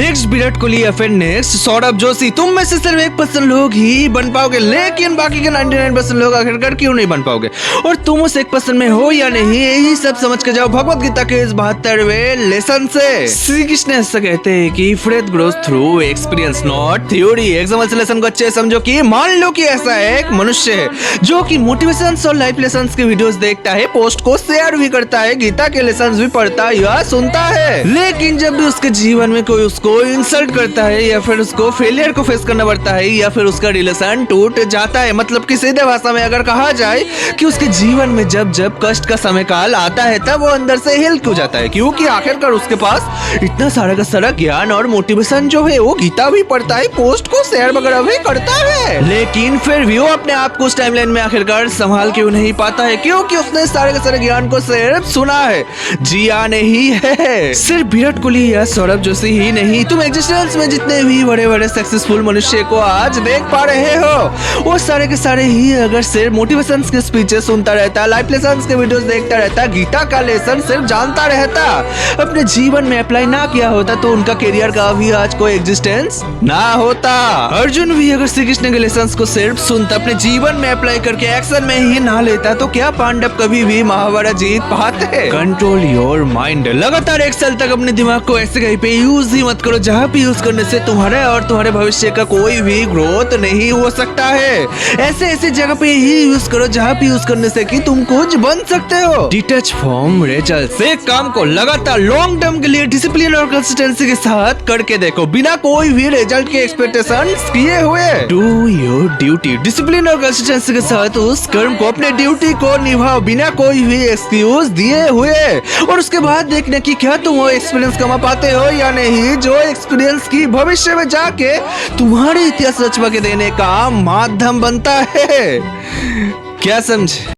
Next Virat Kohli या फिर next Saurabh Joshi, तुम में से सिर्फ 1% लोग ही बन पाओगे, लेकिन बाकी के 99% लोग आखिरकार क्यों नहीं बन पाओगे, और तुम उस 1% में हो या नहीं, यही सब समझ के जाओ भगवत गीता के इस 72वें लेसन से। श्री कृष्ण ऐसा कहते हैं कि faith grows through experience not theory. Example से लेसन को अच्छे समझो कि मान लो कि ऐसा एक मनुष्य है जो कि मोटिवेशन और लाइफ लेसन के वीडियोस देखता है, पोस्ट को शेयर भी करता है, गीता के लेसन भी पढ़ता है या सुनता है, लेकिन जब भी उसके जीवन में कोई उसको इंसल्ट करता है या फिर उसको फेलियर को फेस करना पड़ता है या फिर उसका रिलेशन टूट जाता है, मतलब कि सीधे भाषा में अगर कहा जाए कि उसके जीवन में जब जब कष्ट का समय काल आता है तब वो अंदर से हिल क्यों जाता है, क्योंकि आखिरकार उसके पास इतना सारा का सारा ज्ञान और मोटिवेशन जो है वो गीता भी पढ़ता है, पोस्ट को शेयर वगैरह भी करता है, लेकिन फिर भी वो अपने आप को उस टाइमलाइन में आखिरकार संभाल क्यों नहीं पाता है, क्योंकि उसने सारे के सारे ज्ञान को सिर्फ सुना है, जिया नहीं है। सिर्फ विराट कोहली या सौरभ जोशी ही नहीं, तुम एग्जिस्टेंस में जितने भी बड़े बड़े सक्सेसफुल मनुष्य को आज देख पा रहे हो वो सारे के सारे ही अगर सिर्फ मोटिवेशन के स्पीचेस सुनता रहता, लाइफ लेसन के वीडियोस देखता रहता, गीता का लेसन सिर्फ जानता रहता, अपने जीवन में अप्लाई ना किया होता तो उनका करियर का भी आज कोई एग्जिस्टेंस ना होता। अर्जुन भी अगर श्री कृष्ण के लेसन को सिर्फ सुनता, अपने जीवन में अप्लाई करके एक्शन में ही ना लेता तो क्या पांडव कभी भी महाभारत जीत पाते। Control your mind. लगातार 1 साल तक अपने दिमाग को ऐसे कहीं पे यूज ही मत करो जहाँ पे यूज करने से तुम्हारे और तुम्हारे भविष्य का कोई भी ग्रोथ नहीं हो सकता है। ऐसे ऐसे जगह पे ही यूज करो जहाँ पे यूज करने से कि तुम कुछ बन सकते हो। डिटैच फ्रॉम रिजल्ट से काम को लगातार लॉन्ग टर्म के लिए डिसिप्लिन और कंसिस्टेंसी के साथ करके देखो बिना कोई भी रिजल्ट के एक्सपेक्टेशंस किए हुए। Do your duty. डिसिप्लिन और कंसिस्टेंसी के साथ उस कर्म को, अपने ड्यूटी को निभाओ बिना कोई भी एक्सक्यूज दिए हुए, और उसके बाद देखने की क्या तुम वो एक्सपीरियंस कमा पाते हो या नहीं, जो एक्सपीरियंस की भविष्य में जाके तुम्हारे इतिहास रचवा के देने का माध्यम बनता है। क्या समझे?